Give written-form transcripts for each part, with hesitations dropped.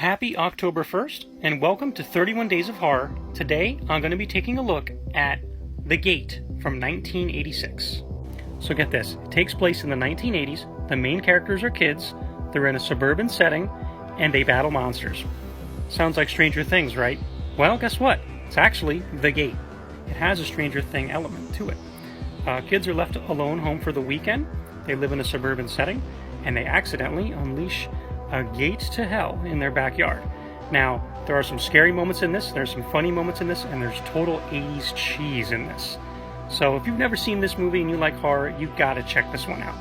Happy October 1st, and welcome to 31 Days of Horror. Today, I'm going to be taking a look at The Gate from 1986. So get this, it takes place in the 1980s, the main characters are kids, they're in a suburban setting, and they battle monsters. Sounds like Stranger Things, right? Well, guess what? It's actually The Gate. It has a Stranger Thing element to it. Kids are left alone home for the weekend, they live in a suburban setting, and they accidentally unleash a gate to hell in their backyard. Now, there are some scary moments in this, there's some funny moments in this, and there's total 80s cheese in this. So if you've never seen this movie and you like horror, you've got to check this one out.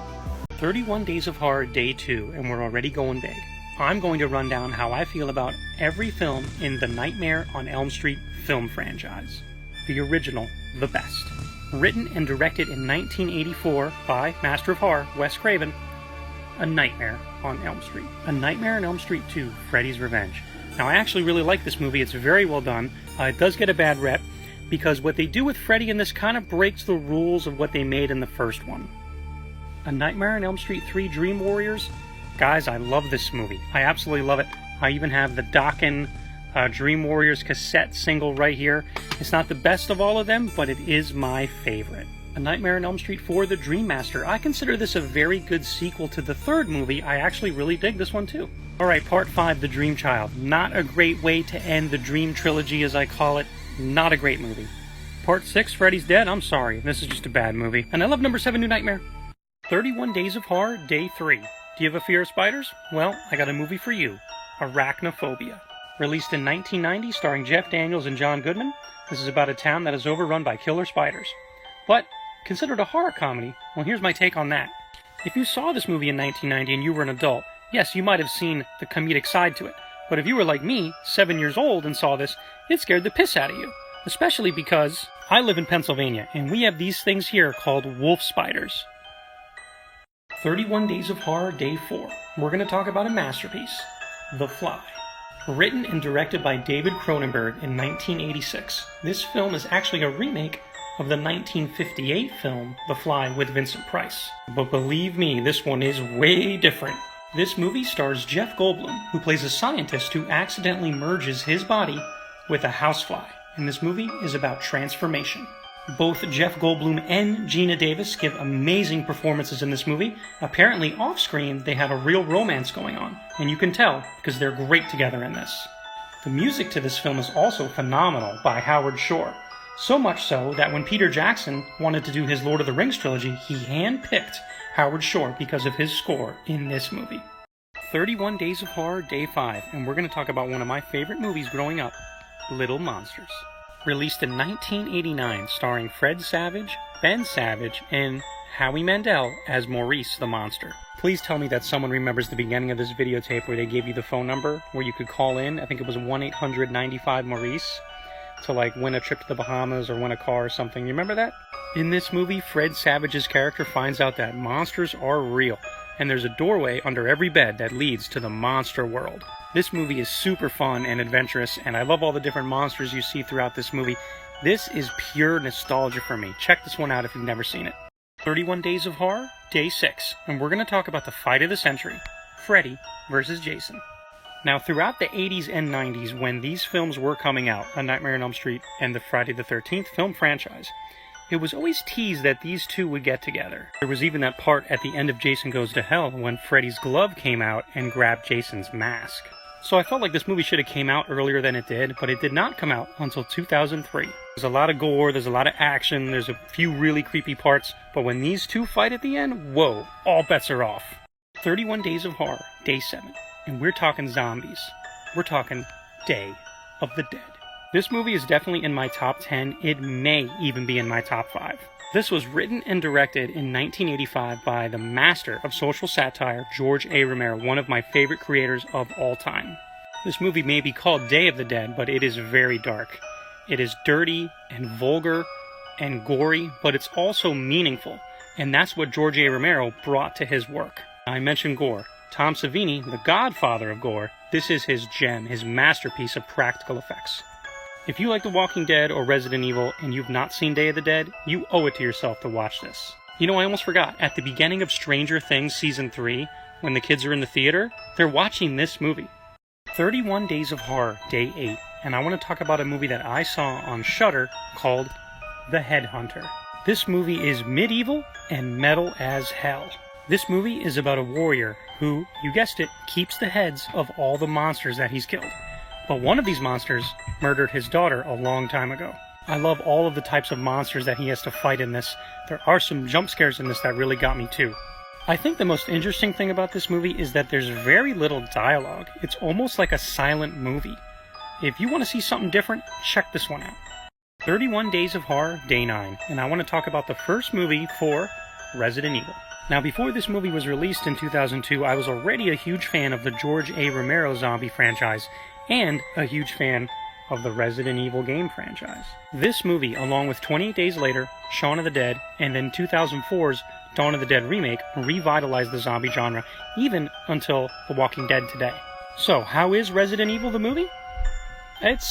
31 Days of Horror Day 2, and we're already going big. I'm going to run down how I feel about every film in the Nightmare on Elm Street film franchise. The original, the best. Written and directed in 1984 by Master of Horror, Wes Craven, A Nightmare on Elm Street. A Nightmare on Elm Street 2, Freddy's Revenge. Now, I actually really like this movie. It's very well done. It does get a bad rep, because what they do with Freddy in this kind of breaks the rules of what they made in the first one. A Nightmare on Elm Street 3, Dream Warriors. Guys, I love this movie. I absolutely love it. I even have the Dokken Dream Warriors cassette single right here. It's not the best of all of them, but it is my favorite. A Nightmare on Elm Street 4, The Dream Master. I consider this a very good sequel to the third movie. I actually really dig this one too. Alright, Part 5, The Dream Child. Not a great way to end the Dream Trilogy, as I call it. Not a great movie. Part 6, Freddy's Dead. I'm sorry. This is just a bad movie. And I love number 7, New Nightmare. 31 Days of Horror, Day 3. Do you have a fear of spiders? Well, I got a movie for you. Arachnophobia. Released in 1990, starring Jeff Daniels and John Goodman. This is about a town that is overrun by killer spiders. But considered a horror comedy? Well, here's my take on that. If you saw this movie in 1990 and you were an adult, yes, you might have seen the comedic side to it. But if you were like me, 7 years old, and saw this, it scared the piss out of you. Especially because I live in Pennsylvania, and we have these things here called wolf spiders. 31 Days of Horror, Day 4. We're going to talk about a masterpiece, The Fly. Written and directed by David Cronenberg in 1986, this film is actually a remake of the 1958 film The Fly with Vincent Price. But believe me, this one is way different. This movie stars Jeff Goldblum, who plays a scientist who accidentally merges his body with a housefly, and this movie is about transformation. Both Jeff Goldblum and Geena Davis give amazing performances in this movie. Apparently, off-screen, they have a real romance going on, and you can tell because they're great together in this. The music to this film is also phenomenal by Howard Shore. So much so that when Peter Jackson wanted to do his Lord of the Rings trilogy, he handpicked Howard Shore because of his score in this movie. 31 Days of Horror, Day 5, and we're going to talk about one of my favorite movies growing up, Little Monsters. Released in 1989, starring Fred Savage, Ben Savage, and Howie Mandel as Maurice the Monster. Please tell me that someone remembers the beginning of this videotape where they gave you the phone number where you could call in. I think it was 1-800-95-MAURICE. To like win a trip to the Bahamas or win a car or something. You remember that? In this movie, Fred Savage's character finds out that monsters are real, and there's a doorway under every bed that leads to the monster world. This movie is super fun and adventurous, and I love all the different monsters you see throughout this movie. This is pure nostalgia for me. Check this one out if you've never seen it. 31 Days of Horror, Day 6, and we're going to talk about the fight of the century, Freddy versus Jason. Now, throughout the 80s and 90s, when these films were coming out, A Nightmare on Elm Street and the Friday the 13th film franchise, it was always teased that these two would get together. There was even that part at the end of Jason Goes to Hell when Freddy's glove came out and grabbed Jason's mask. So I felt like this movie should have came out earlier than it did, but it did not come out until 2003. There's a lot of gore, there's a lot of action, there's a few really creepy parts, but when these two fight at the end, whoa, all bets are off. 31 Days of Horror, Day 7. And we're talking zombies. We're talking Day of the Dead. This movie is definitely in my top 10. It may even be in my top 5. This was written and directed in 1985 by the master of social satire, George A. Romero, one of my favorite creators of all time. This movie may be called Day of the Dead, but it is very dark. It is dirty and vulgar and gory, but it's also meaningful. And that's what George A. Romero brought to his work. I mentioned gore. Tom Savini, the godfather of gore, this is his gem, his masterpiece of practical effects. If you like The Walking Dead or Resident Evil and you've not seen Day of the Dead, you owe it to yourself to watch this. You know, I almost forgot, at the beginning of Stranger Things Season 3, when the kids are in the theater, they're watching this movie. 31 Days of Horror, Day 8, and I want to talk about a movie that I saw on Shudder called The Headhunter. This movie is medieval and metal as hell. This movie is about a warrior who, you guessed it, keeps the heads of all the monsters that he's killed. But one of these monsters murdered his daughter a long time ago. I love all of the types of monsters that he has to fight in this. There are some jump scares in this that really got me too. I think the most interesting thing about this movie is that there's very little dialogue. It's almost like a silent movie. If you want to see something different, check this one out. 31 Days of Horror, Day 9, and I want to talk about the first movie for Resident Evil. Now, before this movie was released in 2002, I was already a huge fan of the George A. Romero zombie franchise, and a huge fan of the Resident Evil game franchise. This movie, along with 28 Days Later, Shaun of the Dead, and then 2004's Dawn of the Dead remake, revitalized the zombie genre, even until The Walking Dead today. So, how is Resident Evil the movie? It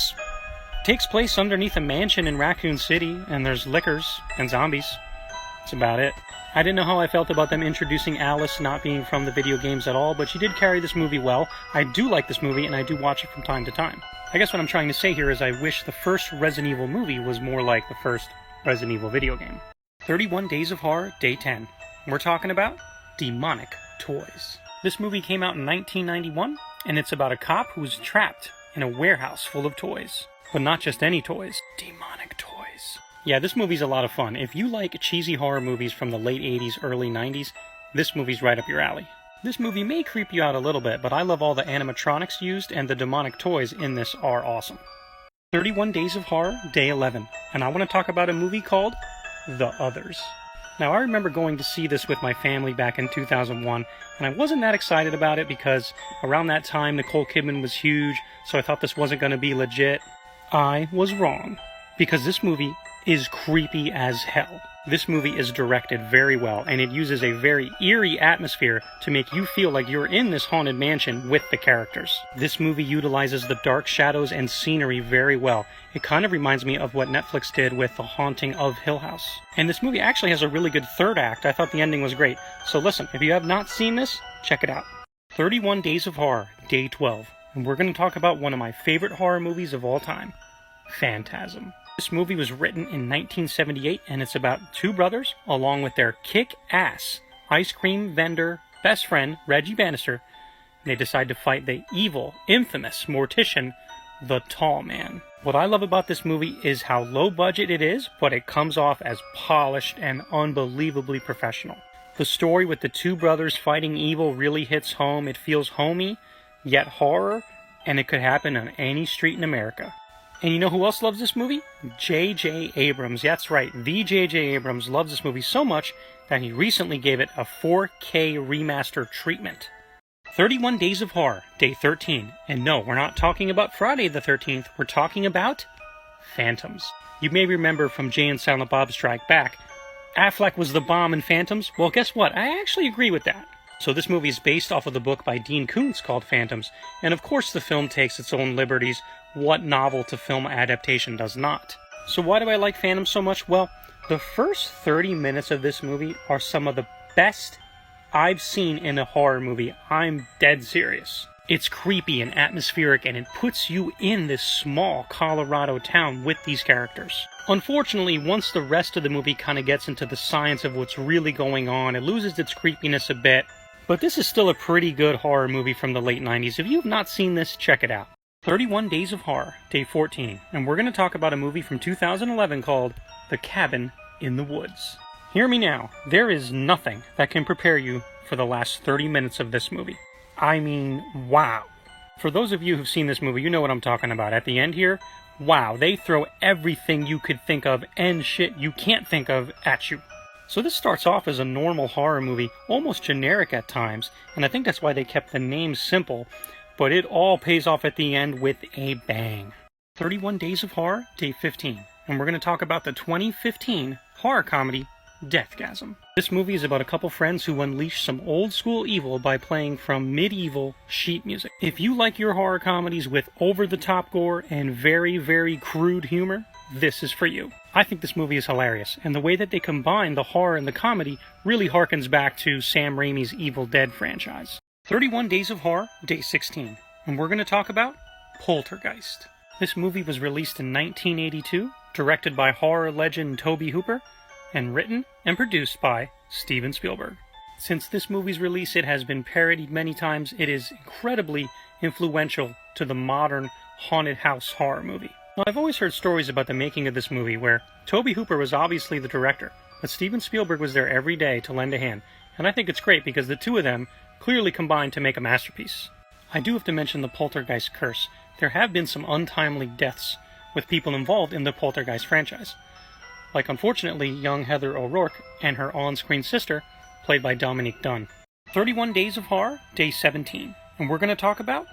takes place underneath a mansion in Raccoon City, and there's lickers and zombies. That's about it. I didn't know how I felt about them introducing Alice not being from the video games at all, but she did carry this movie well. I do like this movie, and I do watch it from time to time. I guess what I'm trying to say here is I wish the first Resident Evil movie was more like the first Resident Evil video game. 31 Days of Horror, Day 10. We're talking about demonic toys. This movie came out in 1991, and it's about a cop who's trapped in a warehouse full of toys. But not just any toys, demonic toys. Yeah, this movie's a lot of fun. If you like cheesy horror movies from the late 80s, early 90s, this movie's right up your alley. This movie may creep you out a little bit, but I love all the animatronics used, and the demonic toys in this are awesome. 31 Days of Horror, Day 11, and I want to talk about a movie called The Others. Now, I remember going to see this with my family back in 2001, and I wasn't that excited about it because around that time Nicole Kidman was huge, so I thought this wasn't going to be legit. I was wrong, because this movie is creepy as hell. This movie is directed very well, and it uses a very eerie atmosphere to make you feel like you're in this haunted mansion with the characters. This movie utilizes the dark shadows and scenery very well. It kind of reminds me of what Netflix did with The Haunting of Hill House. And this movie actually has a really good third act. I thought the ending was great. So listen, if you have not seen this, check it out. 31 Days of Horror, Day 12. And we're going to talk about one of my favorite horror movies of all time, Phantasm. This movie was written in 1978, and it's about two brothers, along with their kick-ass ice cream vendor best friend, Reggie Bannister. They decide to fight the evil, infamous mortician, the Tall Man. What I love about this movie is how low budget it is, but it comes off as polished and unbelievably professional. The story with the two brothers fighting evil really hits home. It feels homey, yet horror, and it could happen on any street in America. And you know who else loves this movie? J.J. Abrams. Yeah, that's right. The J.J. Abrams loves this movie so much that he recently gave it a 4K remaster treatment. 31 Days of Horror, Day 13. And no, we're not talking about Friday the 13th. We're talking about Phantoms. You may remember from Jay and Silent Bob Strike Back, Affleck was the bomb in Phantoms. Well, guess what? I actually agree with that. So this movie is based off of the book by Dean Koontz called Phantoms, and of course the film takes its own liberties. What novel to film adaptation does not? So why do I like Phantoms so much? Well, the first 30 minutes of this movie are some of the best I've seen in a horror movie. I'm dead serious. It's creepy and atmospheric, and it puts you in this small Colorado town with these characters. Unfortunately, once the rest of the movie kind of gets into the science of what's really going on, it loses its creepiness a bit. But this is still a pretty good horror movie from the late 90s. If you have not seen this, check it out. 31 Days of Horror, Day 14. And we're going to talk about a movie from 2011 called The Cabin in the Woods. Hear me now. There is nothing that can prepare you for the last 30 minutes of this movie. I mean, wow. For those of you who've seen this movie, you know what I'm talking about. At the end here, wow, they throw everything you could think of and shit you can't think of at you. So this starts off as a normal horror movie, almost generic at times, and I think that's why they kept the name simple, but it all pays off at the end with a bang. 31 Days of Horror, Day 15, and we're going to talk about the 2015 horror comedy, Deathgasm. This movie is about a couple friends who unleash some old school evil by playing from medieval sheet music. If you like your horror comedies with over-the-top gore and very, very crude humor, this is for you. I think this movie is hilarious, and the way that they combine the horror and the comedy really harkens back to Sam Raimi's Evil Dead franchise. 31 Days of Horror, Day 16. and we're going to talk about Poltergeist. This movie was released in 1982, directed by horror legend Tobe Hooper, and written and produced by Steven Spielberg. Since this movie's release, it has been parodied many times. It is incredibly influential to the modern haunted house horror movie. Now, I've always heard stories about the making of this movie where Tobe Hooper was obviously the director, but Steven Spielberg was there every day to lend a hand, and I think it's great because the two of them clearly combined to make a masterpiece. I do have to mention the Poltergeist curse. There have been some untimely deaths with people involved in the Poltergeist franchise, like unfortunately young Heather O'Rourke and her on-screen sister, played by Dominique Dunne. 31 Days of Horror, Day 17, and we're going to talk about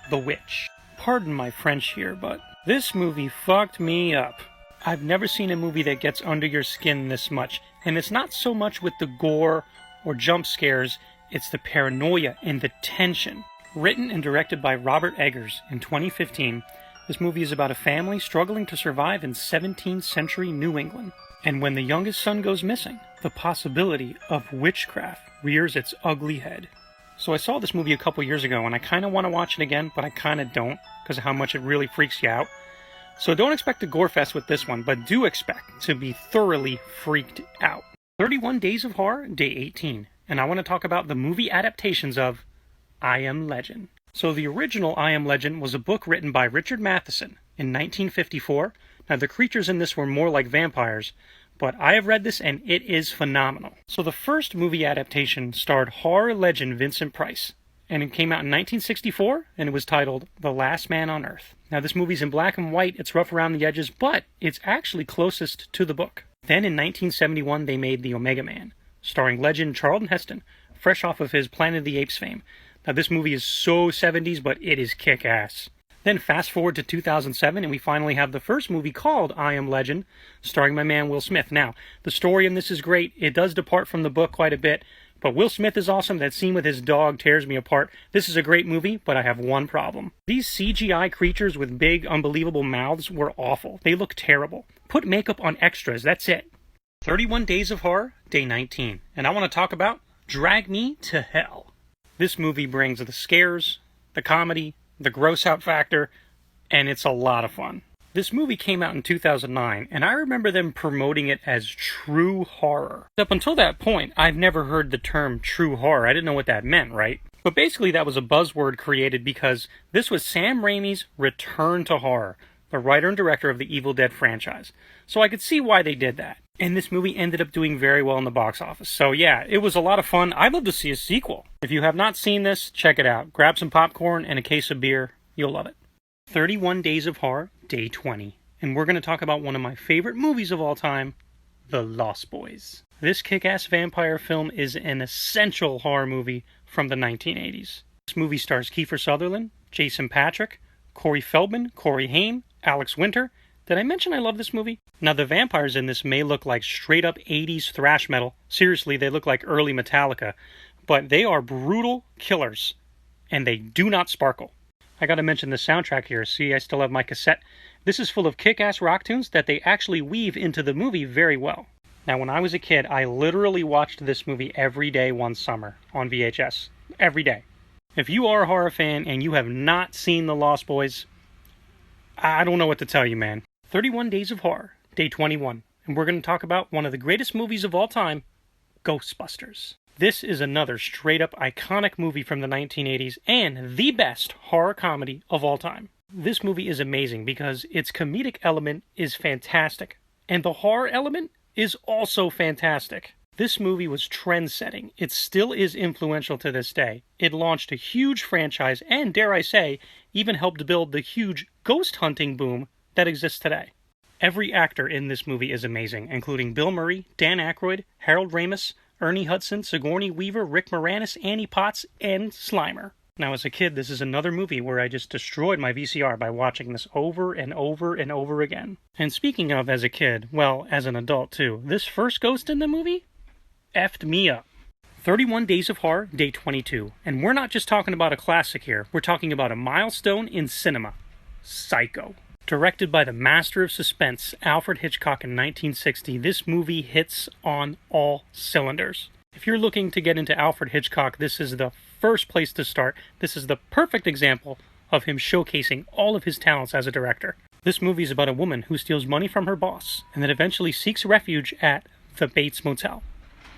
The Witch. Pardon my French here, but this movie fucked me up. I've never seen a movie that gets under your skin this much, and it's not so much with the gore or jump scares, it's the paranoia and the tension. Written and directed by Robert Eggers in 2015, this movie is about a family struggling to survive in 17th century New England. And when the youngest son goes missing, the possibility of witchcraft rears its ugly head. So I saw this movie a couple years ago, and I kind of want to watch it again, but I kind of don't, because of how much it really freaks you out. So don't expect a gore fest with this one, but do expect to be thoroughly freaked out. 31 Days of Horror, Day 18, and I want to talk about the movie adaptations of I Am Legend. So the original I Am Legend was a book written by Richard Matheson in 1954. Now the creatures in this were more like vampires, but I have read this and it is phenomenal. So the first movie adaptation starred horror legend Vincent Price, and it came out in 1964, and it was titled The Last Man on Earth. Now this movie's in black and white, it's rough around the edges, but it's actually closest to the book. Then in 1971 they made The Omega Man, starring legend Charlton Heston, fresh off of his Planet of the Apes fame. Now this movie is so 70s, but it is kick-ass. Then fast forward to 2007, and we finally have the first movie called I Am Legend, starring my man Will Smith. Now, the story in this is great. It does depart from the book quite a bit, but Will Smith is awesome. That scene with his dog tears me apart. This is a great movie, but I have one problem. These CGI creatures with big, unbelievable mouths were awful. They look terrible. Put makeup on extras, that's it. 31 Days of Horror, Day 19, and I want to talk about Drag Me to Hell. This movie brings the scares, the comedy, the gross out factor, and it's a lot of fun. This movie came out in 2009, and I remember them promoting it as true horror. Up until that point, I've never heard the term true horror. I didn't know what that meant, right? But basically that was a buzzword created because this was Sam Raimi's return to horror, the writer and director of the Evil Dead franchise. So I could see why they did that. And this movie ended up doing very well in the box office. So yeah, it was a lot of fun. I'd love to see a sequel. If you have not seen this, check it out. Grab some popcorn and a case of beer. You'll love it. 31 Days of Horror, Day 20. And we're going to talk about one of my favorite movies of all time, The Lost Boys. This kick-ass vampire film is an essential horror movie from the 1980s. This movie stars Kiefer Sutherland, Jason Patric, Corey Feldman, Corey Haim, Alex Winter. Did I mention I love this movie? Now, the vampires in this may look like straight-up 80s thrash metal. Seriously, they look like early Metallica. But they are brutal killers, and they do not sparkle. I gotta mention the soundtrack here. See, I still have my cassette. This is full of kick-ass rock tunes that they actually weave into the movie very well. Now, when I was a kid, I literally watched this movie every day one summer on VHS. Every day. If you are a horror fan and you have not seen The Lost Boys, I don't know what to tell you, man. 31 Days of Horror, Day 21, and we're going to talk about one of the greatest movies of all time, Ghostbusters. This is another straight-up iconic movie from the 1980s and the best horror comedy of all time. This movie is amazing because its comedic element is fantastic, and the horror element is also fantastic. This movie was trend-setting. It still is influential to this day. It launched a huge franchise and, dare I say, even helped build the huge ghost hunting boom that exists today. Every actor in this movie is amazing, including Bill Murray, Dan Aykroyd, Harold Ramis, Ernie Hudson, Sigourney Weaver, Rick Moranis, Annie Potts, and Slimer. Now, as a kid, this is another movie where I just destroyed my VCR by watching this over and over and over again. And speaking of as a kid, well, as an adult too, this first ghost in the movie effed me up. 31 Days of Horror, Day 22. And we're not just talking about a classic here, we're talking about a milestone in cinema. Psycho. Directed by the master of suspense, Alfred Hitchcock in 1960, this movie hits on all cylinders. If you're looking to get into Alfred Hitchcock, this is the first place to start. This is the perfect example of him showcasing all of his talents as a director. This movie is about a woman who steals money from her boss and then eventually seeks refuge at the Bates Motel,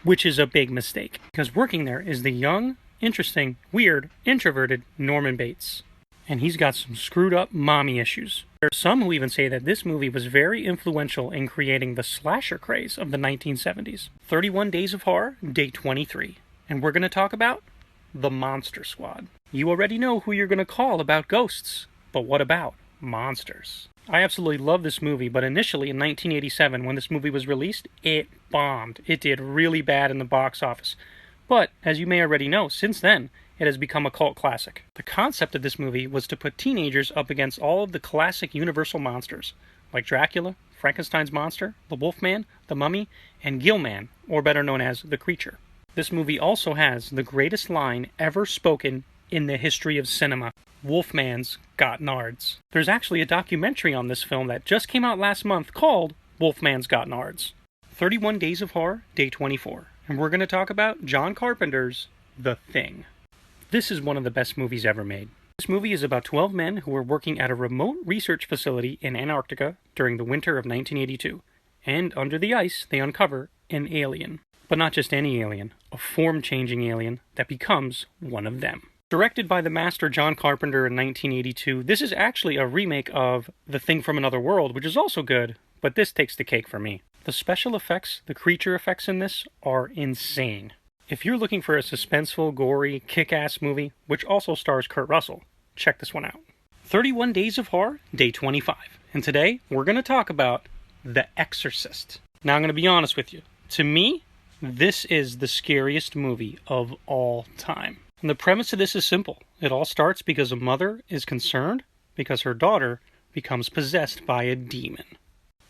which is a big mistake, because working there is the young, interesting, weird, introverted Norman Bates. And he's got some screwed up mommy issues. There are some who even say that this movie was very influential in creating the slasher craze of the 1970s. 31 Days of Horror, Day 23. And we're going to talk about The Monster Squad. You already know who you're going to call about ghosts, but what about monsters? I absolutely love this movie, but initially in 1987, when this movie was released, it bombed. It did really bad in the box office. But, as you may already know, since then, it has become a cult classic. The concept of this movie was to put teenagers up against all of the classic Universal monsters, like Dracula, Frankenstein's monster, the Wolfman, the Mummy, and Gillman, or better known as the Creature. This movie also has the greatest line ever spoken in the history of cinema. Wolfman's got nards. There's actually a documentary on this film that just came out last month called Wolfman's Got Nards. 31 Days of Horror, Day 24. And we're going to talk about John Carpenter's The Thing. This is one of the best movies ever made. This movie is about 12 men who were working at a remote research facility in Antarctica during the winter of 1982. And under the ice, they uncover an alien. But not just any alien, a form-changing alien that becomes one of them. Directed by the master John Carpenter in 1982, this is actually a remake of The Thing from Another World, which is also good, but this takes the cake for me. The special effects, the creature effects in this, are insane. If you're looking for a suspenseful, gory, kick-ass movie, which also stars Kurt Russell, check this one out. 31 Days of Horror, Day 25. And today, we're going to talk about The Exorcist. Now, I'm going to be honest with you. To me, this is the scariest movie of all time. And the premise of this is simple. It all starts because a mother is concerned because her daughter becomes possessed by a demon.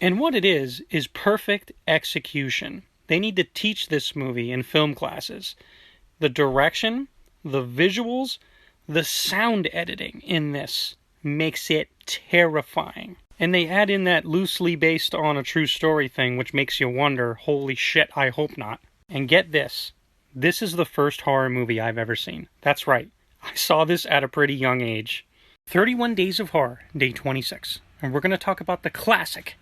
And what it is perfect execution. They need to teach this movie in film classes. The direction, the visuals, the sound editing in this makes it terrifying. And they add in that loosely based on a true story thing, which makes you wonder, holy shit, I hope not. And get this. This is the first horror movie I've ever seen. That's right. I saw this at a pretty young age. 31 Days of Horror, Day 26. And we're going to talk about the classic,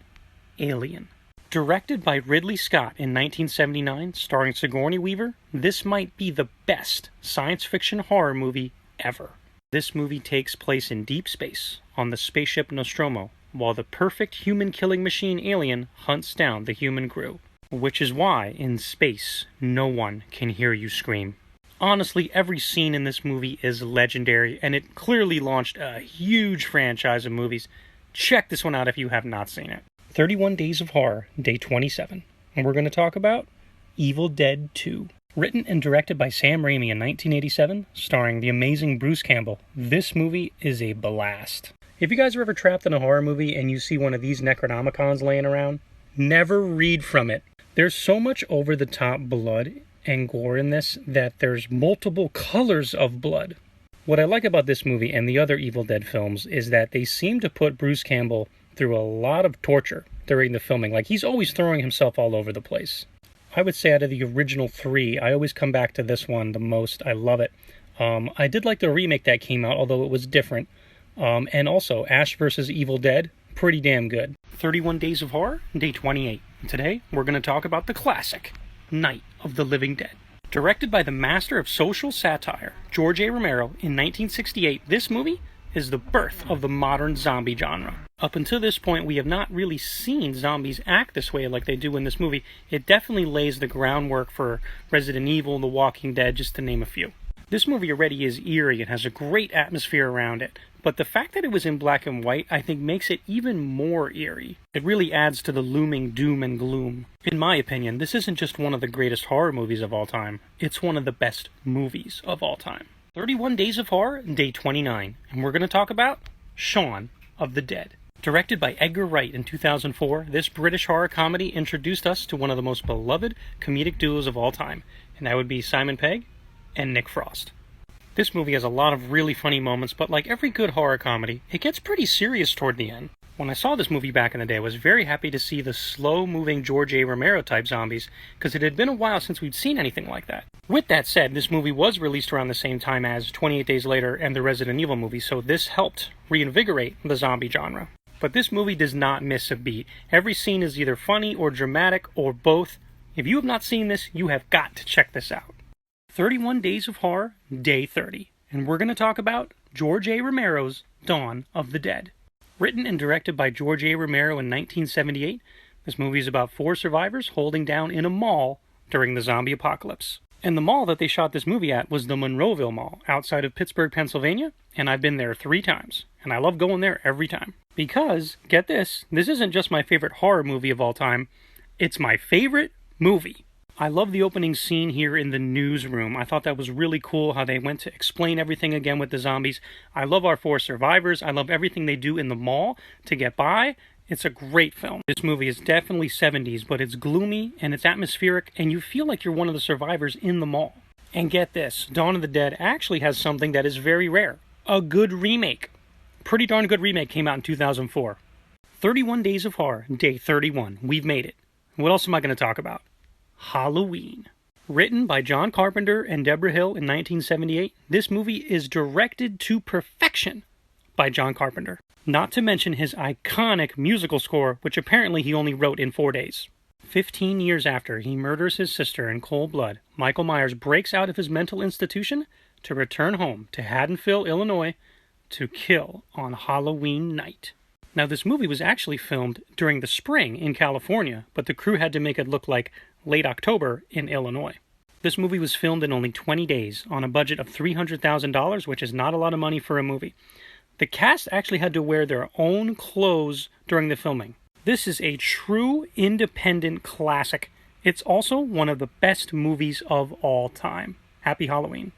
Alien. Directed by Ridley Scott in 1979, starring Sigourney Weaver, this might be the best science fiction horror movie ever. This movie takes place in deep space, on the spaceship Nostromo, while the perfect human-killing machine alien hunts down the human crew. Which is why, in space, no one can hear you scream. Honestly, every scene in this movie is legendary, and it clearly launched a huge franchise of movies. Check this one out if you have not seen it. 31 Days of Horror, Day 27. And we're going to talk about Evil Dead 2. Written and directed by Sam Raimi in 1987, starring the amazing Bruce Campbell, this movie is a blast. If you guys are ever trapped in a horror movie and you see one of these Necronomicons laying around, never read from it. There's so much over-the-top blood and gore in this that there's multiple colors of blood. What I like about this movie and the other Evil Dead films is that they seem to put Bruce Campbell through a lot of torture during the filming. Like, he's always throwing himself all over the place. I would say out of the original three, I always come back to this one the most. I love it. I did like the remake that came out, although it was different. And also, Ash vs. Evil Dead, pretty damn good. 31 Days of Horror, Day 28. Today, we're going to talk about the classic, Night of the Living Dead. Directed by the master of social satire, George A. Romero, in 1968, this movie is the birth of the modern zombie genre. Up until this point, we have not really seen zombies act this way like they do in this movie. It definitely lays the groundwork for Resident Evil, The Walking Dead, just to name a few. This movie already is eerie and has a great atmosphere around it, but the fact that it was in black and white, I think, makes it even more eerie. It really adds to the looming doom and gloom. In my opinion, this isn't just one of the greatest horror movies of all time, it's one of the best movies of all time. 31 Days of Horror, Day 29, and we're going to talk about Shaun of the Dead. Directed by Edgar Wright in 2004, this British horror comedy introduced us to one of the most beloved comedic duos of all time, and that would be Simon Pegg and Nick Frost. This movie has a lot of really funny moments, but like every good horror comedy, it gets pretty serious toward the end. When I saw this movie back in the day, I was very happy to see the slow-moving George A. Romero-type zombies, because it had been a while since we'd seen anything like that. With that said, this movie was released around the same time as 28 Days Later and the Resident Evil movie, so this helped reinvigorate the zombie genre. But this movie does not miss a beat. Every scene is either funny or dramatic or both. If you have not seen this, you have got to check this out. 31 Days of Horror, Day 30. And we're going to talk about George A. Romero's Dawn of the Dead. Written and directed by George A. Romero in 1978, this movie is about 4 survivors holding down in a mall during the zombie apocalypse. And the mall that they shot this movie at was the Monroeville Mall, outside of Pittsburgh, Pennsylvania, and I've been there 3 times. And I love going there every time. Because, get this isn't just my favorite horror movie of all time, it's my favorite movie. I love the opening scene here in the newsroom. I thought that was really cool how they went to explain everything again with the zombies. I love our 4 survivors. I love everything they do in the mall to get by. It's a great film. This movie is definitely 70s, but it's gloomy and it's atmospheric, and you feel like you're one of the survivors in the mall. And get this, Dawn of the Dead actually has something that is very rare. A good remake. Pretty darn good remake came out in 2004. 31 Days of Horror, Day 31. We've made it. What else am I going to talk about? Halloween. Written by John Carpenter and Deborah Hill in 1978, this movie is directed to perfection by John Carpenter. Not to mention his iconic musical score, which apparently he only wrote in 4 days. 15 years after he murders his sister in cold blood, Michael Myers breaks out of his mental institution to return home to Haddonfield, Illinois, to kill on Halloween night. Now, this movie was actually filmed during the spring in California, but the crew had to make it look like late October in Illinois. This movie was filmed in only 20 days on a budget of $300,000, which is not a lot of money for a movie. The cast actually had to wear their own clothes during the filming. This is a true independent classic. It's also one of the best movies of all time. Happy Halloween.